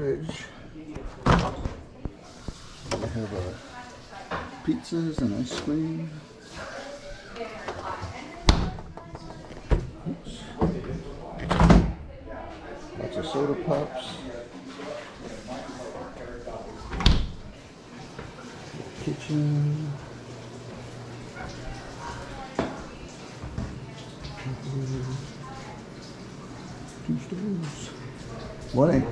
fridge. We have pizzas and ice cream. Oops. Lots of soda pops. Kitchen. Two stoves. Morning.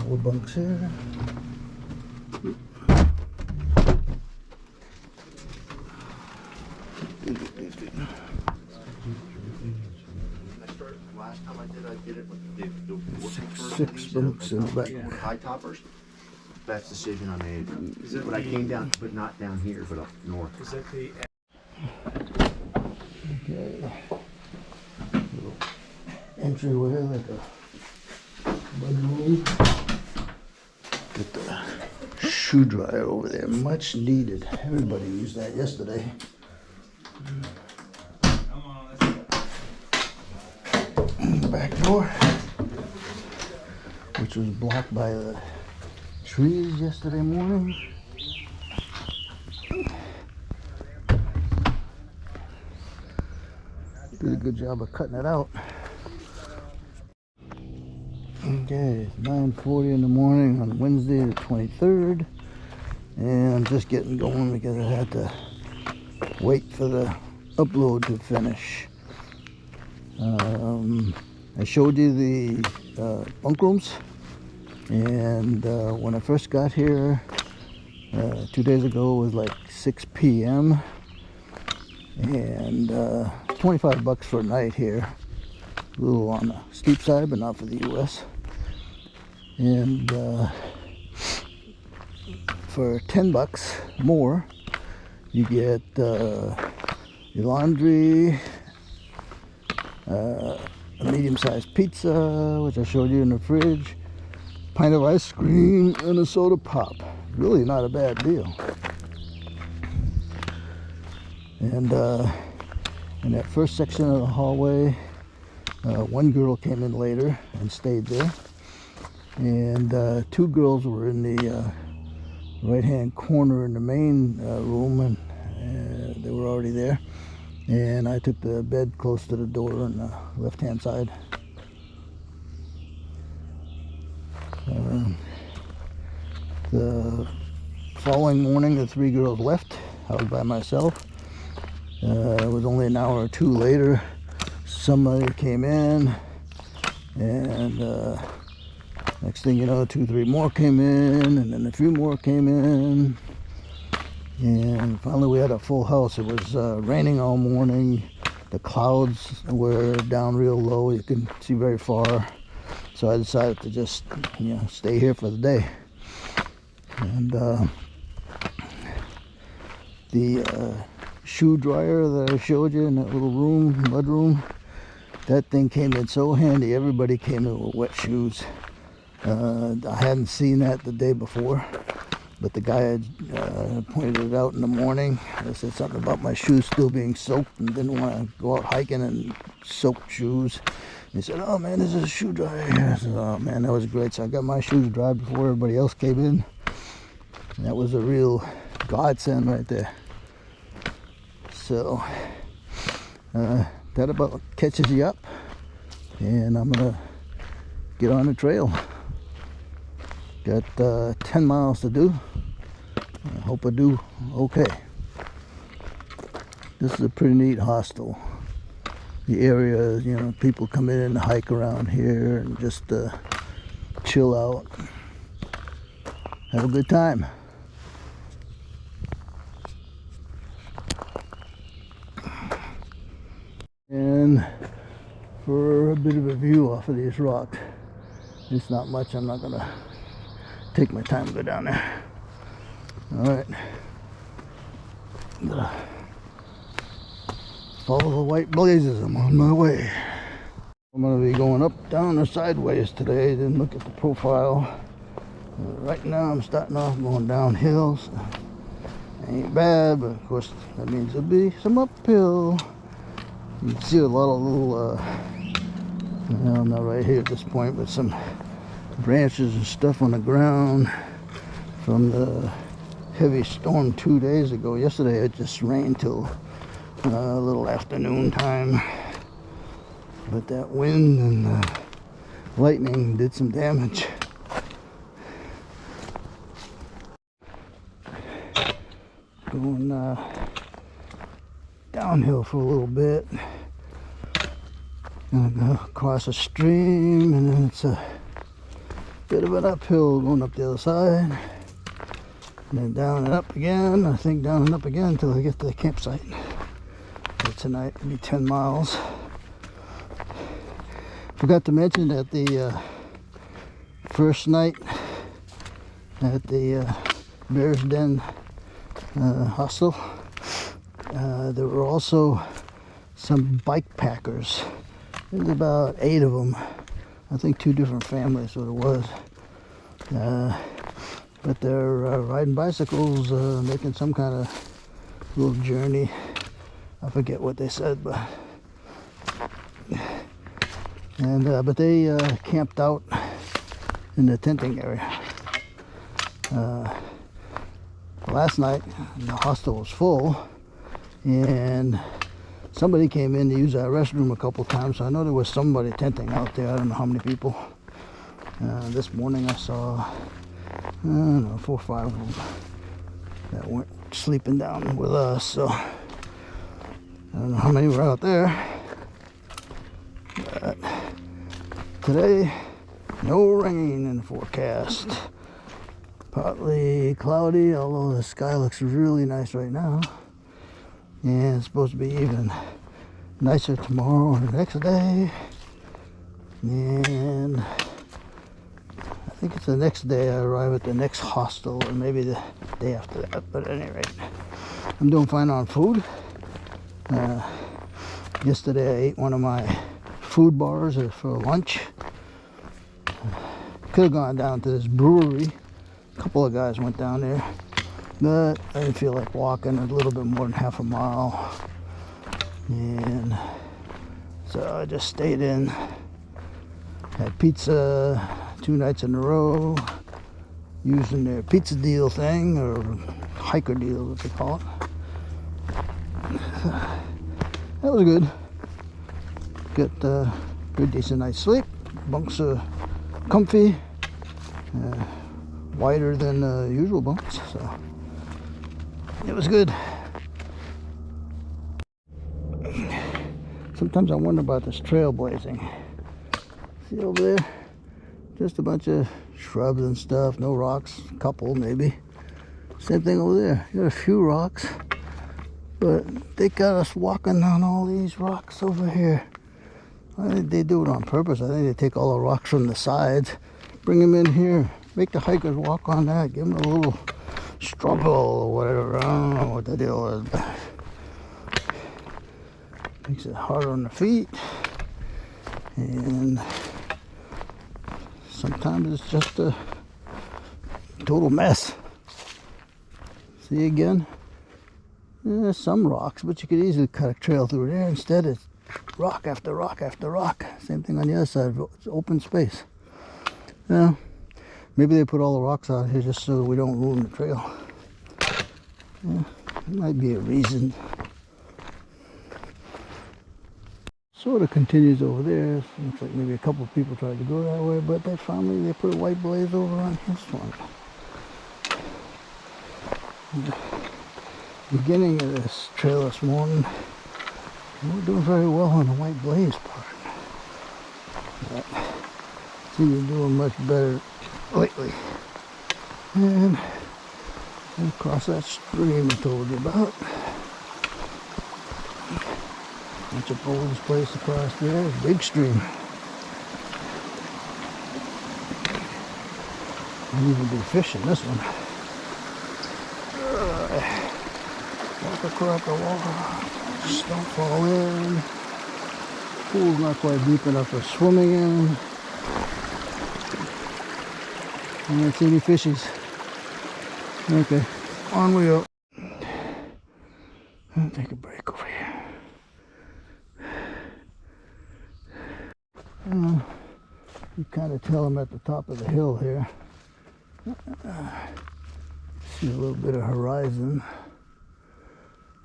Four bunks here. Last time I did it with the Six bunks in the back. high toppers. Best decision I made. But I came down, but not down here, but up north. Is that the Okay. Little entryway, like a mudroom. Get the shoe dryer over there, much needed. Everybody used that yesterday. Back door, which was blocked by the trees yesterday morning. Did a good job of cutting it out. Okay, it's 9:40 in the morning on Wednesday the 23rd, and I'm just getting going because I had to wait for the upload to finish. I showed you the bunk rooms, and when I first got here 2 days ago, it was like 6 p.m. and 25 bucks for a night here. A little on the steep side, but not for the US. And for 10 bucks more, you get your laundry, a medium-sized pizza, which I showed you in the fridge, pint of ice cream, and a soda pop. Really not a bad deal. And in that first section of the hallway, one girl came in later and stayed there, and two girls were in the right-hand corner in the main room, and they were already there. And I took the bed close to the door on the left-hand side. The following morning, the three girls left. I was by myself. It was only an hour or two later, somebody came in, and next thing you know, 2, 3 more came in, and then a few more came in, and finally we had a full house. It was raining all morning. The clouds were down real low. You couldn't see very far, so I decided to just, stay here for the day. And the shoe dryer that I showed you in that little room, mud room, that thing came in so handy. Everybody came in with wet shoes. I hadn't seen that the day before, but the guy had pointed it out in the morning. I said something about my shoes still being soaked and didn't want to go out hiking in soaked shoes. He said, "Oh man, this is a shoe dryer." I said, "Oh man, that was great." So I got my shoes dried before everybody else came in. And that was a real godsend right there. So that about catches you up, and I'm gonna get on the trail. Got 10 miles to do. I hope I do okay. This is a pretty neat hostel. The area, people come in and hike around here and just chill out, have a good time. And for bit of a view off of these rocks. It's not much. I'm not gonna take my time to go down there. All right. Follow the white blazes. I'm on my way. I'm gonna be going up, down, or sideways today. Didn't look at the profile. Right now I'm starting off going downhill. So ain't bad, but of course that means there'll be some uphill. You can see a lot of little, well, not right here at this point, but some branches and stuff on the ground from the heavy storm 2 days ago. Yesterday it just rained till a little afternoon time, but that wind and lightning did some damage. Going downhill for a little bit. Gonna go across a stream, and then it's a bit of an uphill going up the other side. And then down and up again. I think down and up again until I get to the campsite. So tonight it'll be 10 miles. Forgot to mention that the first night at the Bears Den hostel, there were also some bike packers. There's about 8 of them. I think 2 different families, what it was. But they're riding bicycles, making some kind of little journey. I forget what they said, but they camped out in the tenting area. Last night the hostel was full, and somebody came in to use our restroom a couple times, so I know there was somebody tenting out there. I don't know how many people. This morning I saw, I don't know, 4 or 5 of them that weren't sleeping down with us, so I don't know how many were out there. But today, no rain in the forecast. Partly cloudy, although the sky looks really nice right now. And it's supposed to be even nicer tomorrow and the next day. And I think it's the next day I arrive at the next hostel, or maybe the day after that. But at any rate, I'm doing fine on food. Yesterday I ate one of my food bars for lunch. Could have gone down to this brewery. A couple of guys went down there, but I didn't feel like walking a little bit more than half a mile, and so I just stayed in. Had pizza 2 nights in a row, using their pizza deal thing, or hiker deal, what they call it. That was good. Got a good decent night's sleep. Bunks are comfy. Wider than usual bunks, so it was good. Sometimes I wonder about this trailblazing. See over there? Just a bunch of shrubs and stuff, no rocks, a couple maybe. Same thing over there. Got a few rocks, but they got us walking on all these rocks over here. I think they do it on purpose. I think they take all the rocks from the sides, bring them in here. Make the hikers walk on that, give them a little struggle or whatever. I don't know what the deal is, but makes it harder on the feet. And sometimes it's just a total mess. See again? There's some rocks, but you could easily cut a trail through there. Instead, it's rock after rock after rock. Same thing on the other side, it's open space. Yeah. Maybe they put all the rocks out here just so that we don't ruin the trail. Yeah, it might be a reason. Sort of continues over there. Looks like maybe a couple of people tried to go that way, but they finally they put a white blaze over on this one. Beginning of this trail this morning, we're doing very well on the white blaze part. But seems to be doing much better lately. And across that stream I told you about. Bunch of boulders placed across there. Big stream. Might even be fish in this one. Walker, cracker, walker. Just don't fall in. Pool's not quite deep enough for swimming in. I don't see any fishies. Okay, on we go. I'll take a break over here. You kind of tell them at the top of the hill here. See a little bit of horizon.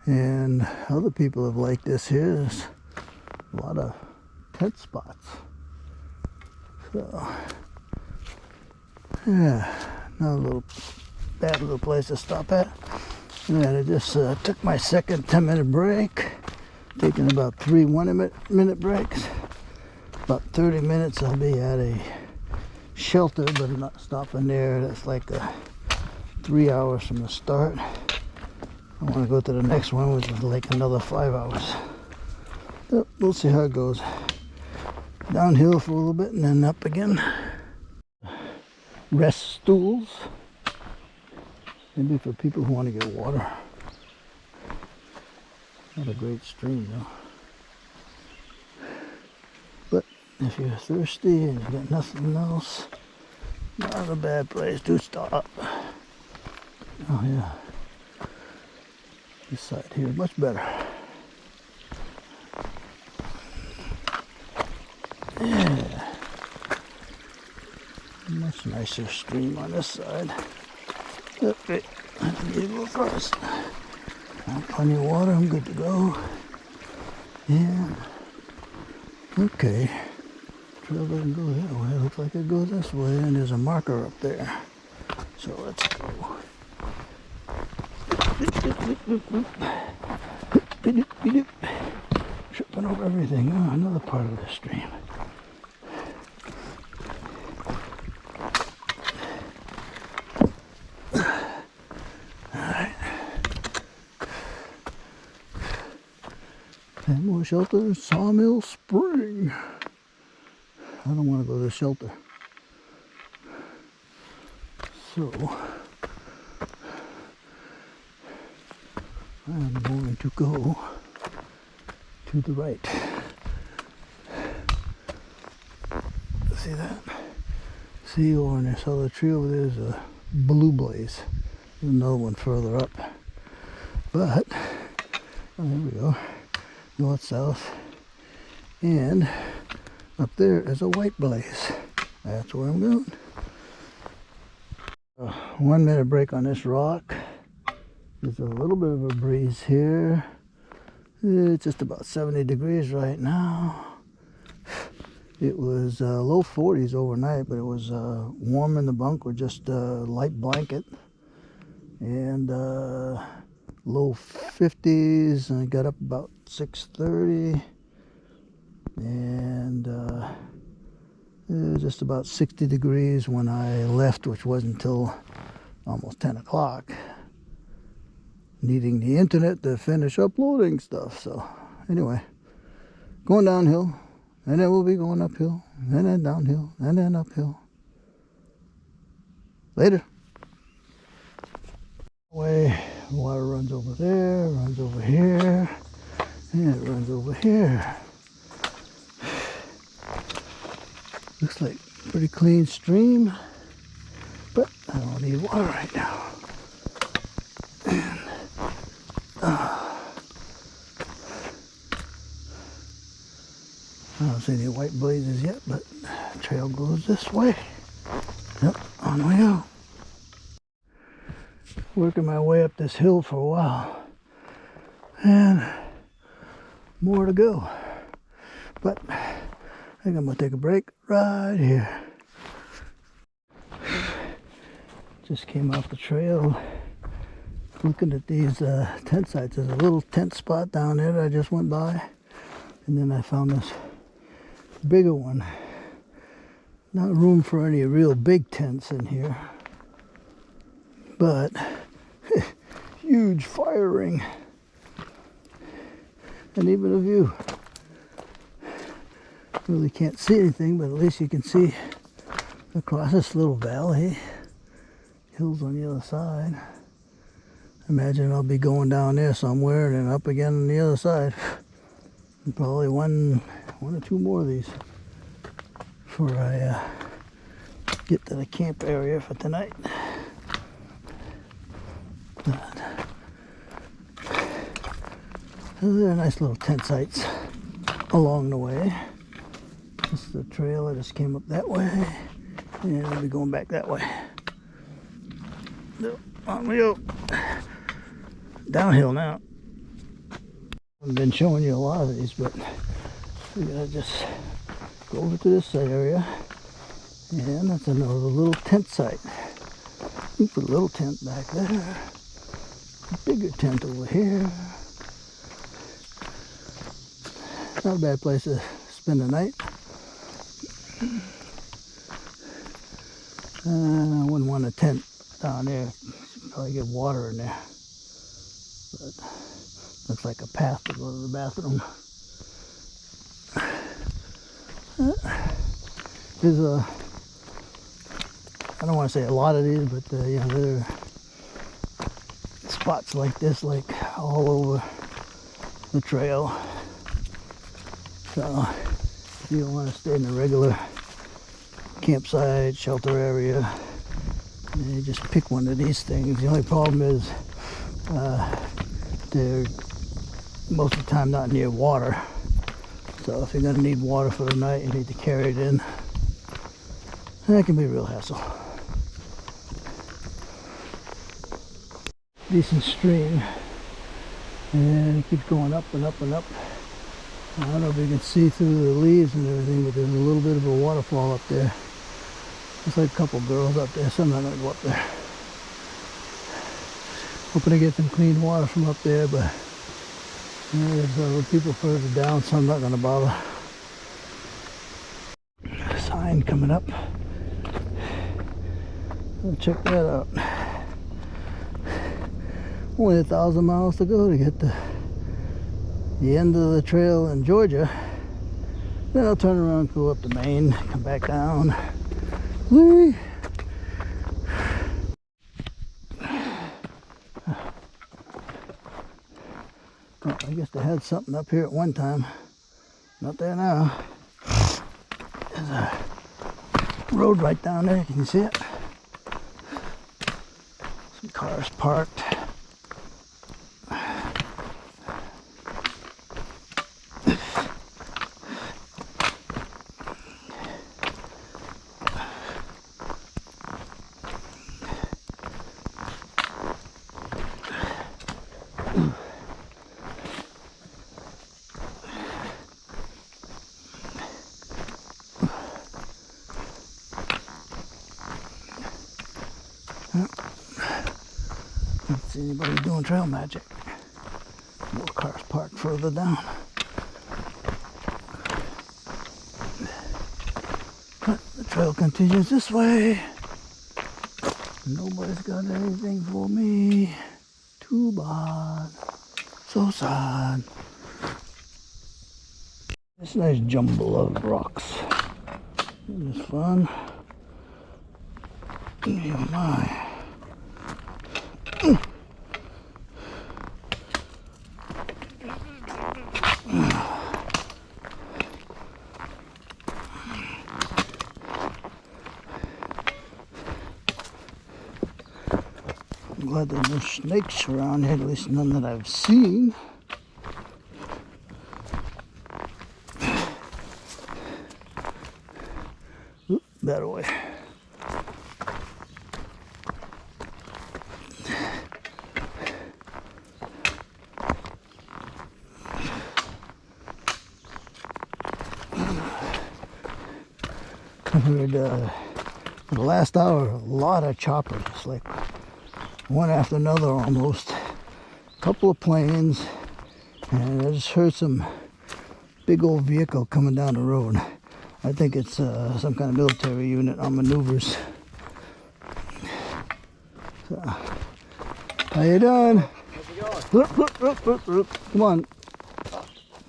And other people have liked this here. There's a lot of tent spots. So, yeah, another little bad little place to stop at. And I just took my second 10-minute break, taking about 3 1-minute breaks. About 30 minutes I'll be at a shelter, but I'm not stopping there. That's like 3 hours from the start. I want to go to the next one, which is like another 5 hours. But we'll see how it goes. Downhill for a little bit and then up again. Rest stools. Maybe for people who want to get water. Not a great stream though. But if you're thirsty and you got nothing else, not a bad place to stop. Oh yeah. This side here, much better. Yeah. Much nicer stream on this side. Okay, I have to be able to cross. Plenty of water, I'm good to go. Yeah. Okay. Trail doesn't go that way. It looks like it goes this way, and there's a marker up there. So let's go. Tripping over everything. Oh, another part of the stream. Alright. And more shelter, Sawmill Spring. I don't want to go to the shelter. So I'm going to go to the right. See that? See over in this other tree over there is a blue blaze. There's another one further up. But, oh, there we go. North, south. And up there is a white blaze. That's where I'm going. 1 minute break on this rock. There's a little bit of a breeze here. It's just about 70 degrees right now. It was low 40s overnight, but it was warm in the bunk with just a light blanket. And low 50s, and I got up about 6:30. And it was just about 60 degrees when I left, which wasn't until almost 10 o'clock. Needing the internet to finish uploading stuff. So anyway, going downhill, and then we'll be going uphill, and then downhill, and then uphill. Later. Way water runs over there, runs over here, and it runs over here. Looks like a pretty clean stream, but I don't need water right now. I don't see any white blazes yet, but the trail goes this way. Yep, on we go. Working my way up this hill for a while, and more to go. But I think I'm gonna take a break right here. Just came off the trail, looking at these tent sites. There's a little tent spot down there that I just went by, and then I found this bigger one. Not room for any real big tents in here, but huge fire ring, and even a view. Really can't see anything, but at least you can see across this little valley. hills on the other side. Imagine I'll be going down there somewhere and then up again on the other side. And probably one or two more of these before I get to the camp area for tonight. But, there are nice little tent sites along the way. This is the trail that just came up that way, and I'll be going back that way. So, on we go. Downhill now. I've been showing you a lot of these, but we gotta just go over to this area, and that's another little tent site. You put a little tent back there, a bigger tent over here. Not a bad place to spend the night. I wouldn't want a tent down there. Probably get water in there. But looks like a path to go to the bathroom. There's I don't want to say a lot of these, but you know, there are spots like this, like all over the trail. So if you don't want to stay in the regular campsite, shelter area, you just pick one of these things. The only problem is they're most of the time not near water. So if you're going to need water for the night, you need to carry it in. That can be a real hassle. Decent stream, and it keeps going up and up and up. I don't know if you can see through the leaves and everything, but there's a little bit of a waterfall up there. Looks like a couple girls up there, so I'm not going to go up there. Hoping to get some clean water from up there, but there's other people further down, so I'm not going to bother. Sign coming up. Let's check that out. Only 1,000 miles to go to get to the end of the trail in Georgia. Then I'll turn around, go up to Maine, come back down. Whee! Well, I guess they had something up here at one time. Not there now. There's a road right down there. Can you see it? Some cars parked. Don't see anybody doing trail magic. More cars parked further down. But the trail continues this way. Nobody's got anything for me. Too bad. So sad. This nice jumble of rocks. Isn't this fun? Oh my. I'm glad there's no snakes around here, at least none that I've seen. Oop, that way. I heard for the last hour a lot of choppers, like one after another almost. A couple of planes, and I just heard some big old vehicle coming down the road. I think it's some kind of military unit on maneuvers. So, how you doing? How's it going? Come on.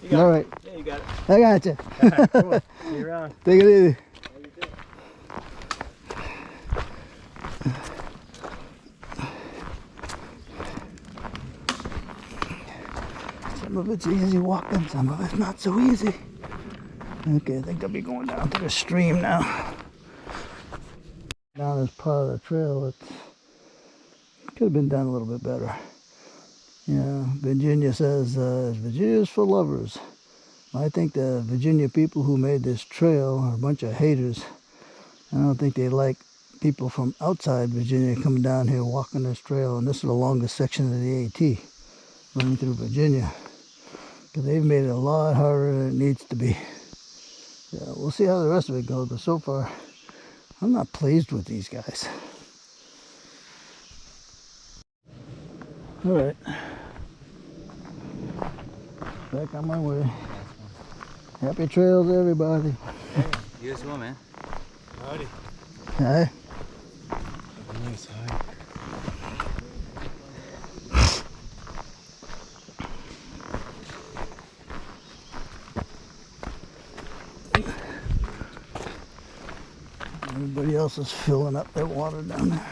You got All right. it. Yeah, you got it. I got you. Cool. See you around. Take it easy. Some of it's easy walking, some of it's not so easy. Okay, I think I'll be going down to the stream now. Down this part of the trail, it could have been done a little bit better. Yeah, Virginia says, Virginia's for lovers. I think the Virginia people who made this trail are a bunch of haters. I don't think they like people from outside Virginia coming down here walking this trail. And this is the longest section of the AT running through Virginia. Because they've made it a lot harder than it needs to be. Yeah, we'll see how the rest of it goes, but so far, I'm not pleased with these guys. All right. Back on my way. Happy trails, everybody. You as well, man. Howdy. Hi. Nice, hi. Everybody else is filling up their water down there.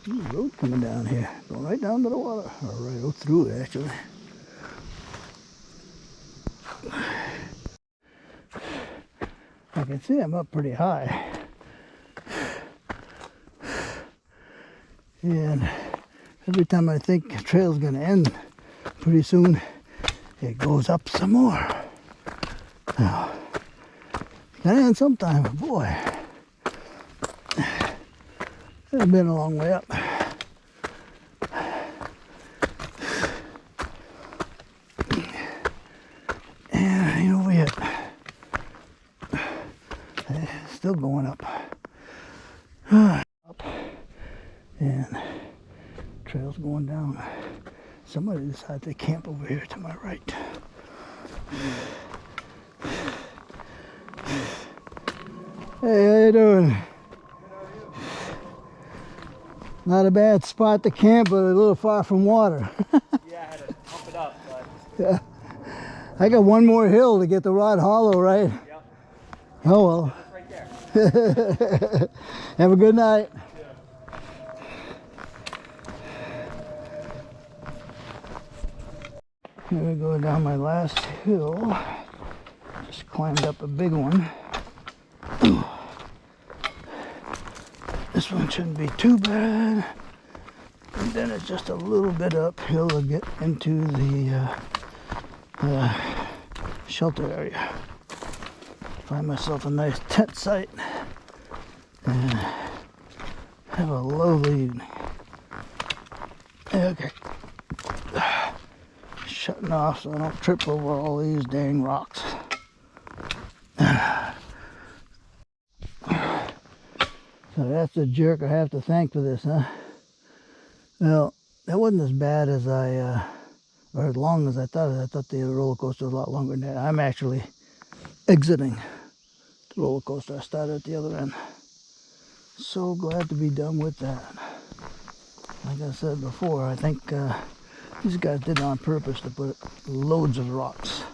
There's a road coming down here, going right down to the water, or right out through it, actually. I can see I'm up pretty high. And every time I think the trail's gonna end pretty soon, it goes up some more. Now, gotta end sometime, but boy, it's been a long way up. And ain't over yet. Still going up. Up. And trail's going down. Somebody decided to camp over here to my right. Hey, how you doing? Not a bad spot to camp, but a little far from water. Yeah, I had to pump it up, but Yeah. I got one more hill to get the Rod Hollow, right? yep, Oh well. it's right there. Have a good night. Here we go down my last hill. Just climbed up a big one. This one shouldn't be too bad. And then it's just a little bit uphill to get into the shelter area. Find myself a nice tent site and have a lovely evening. Okay. Shutting off so I don't trip over all these dang rocks. So that's the jerk I have to thank for this, huh? Well, that wasn't as bad as or as long as I thought. I thought the roller coaster was a lot longer than that. I'm actually exiting the roller coaster. I started at the other end. So glad to be done with that. Like I said before, I think these guys did it on purpose to put loads of rocks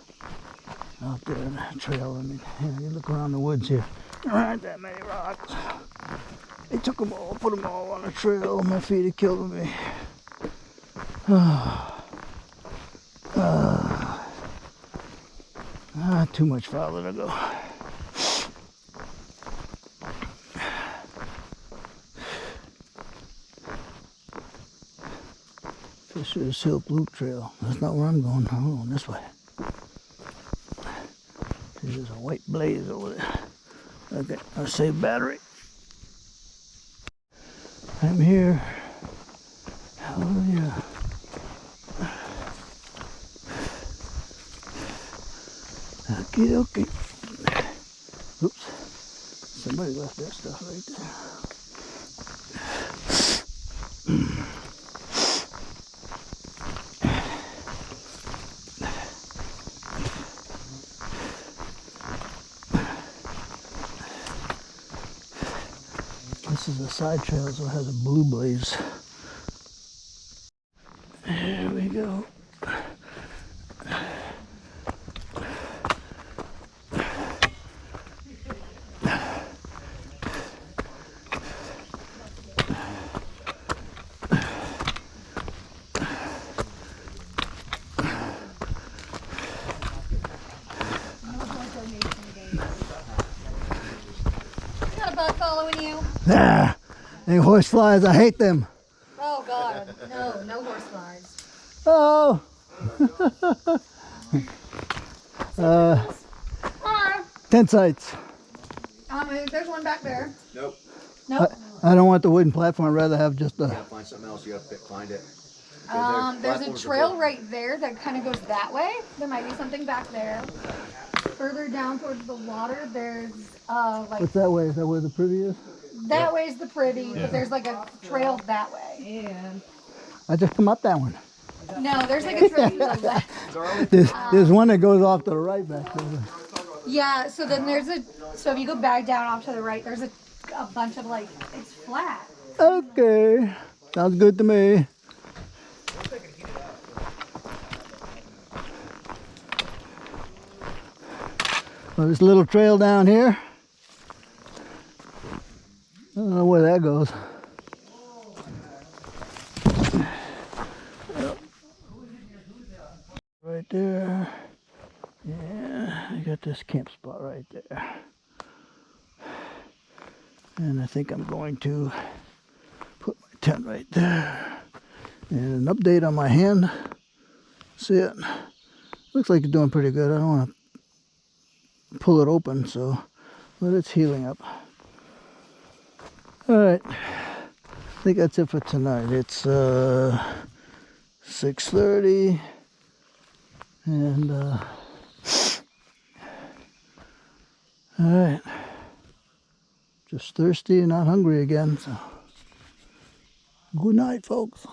out there in the trail. I mean, you look around the woods here, there aren't that many rocks. They took them all, put them all on the trail. My feet are killing me. Too much farther to go. Fisher's Hill Loop Trail. That's not where I'm going. I'm going this way. There's a white blaze over there. Okay, I'll save battery. I'm here. Hallelujah. Okie dokie. Oops. Somebody left that stuff right there. This is a side trail, so it has a blue blaze. There we go. Hey, horse flies, I hate them. Oh God, no, no horse flies. Oh. Hi. Tent sites. There's one back there. Nope. Nope. I don't want the wooden platform. I'd rather have just You a. gotta find something else. You gotta find it. There's a platforms are trail built. right there that kind of goes that way. There might be something back there. Further down towards the water, there's like What's that way? Is that where the privy is? that way's the pretty, but there's like a trail that way. I just come up that one. No, there's like a trail to the left. There's one that goes off to the right back there. Yeah, so then so if you go back down off to the right, there's a bunch of like, it's flat. Okay. Sounds good to me. Well, this little trail down here. I don't know where that goes. Right there. Yeah, I got this camp spot right there. And I think I'm going to put my tent right there. And an update on my hand. See it? Looks like it's doing pretty good. I don't want to pull it open, but it's healing up. Alright. I think that's it for tonight. It's 6:30 and alright. Just thirsty and not hungry again. So good night, folks.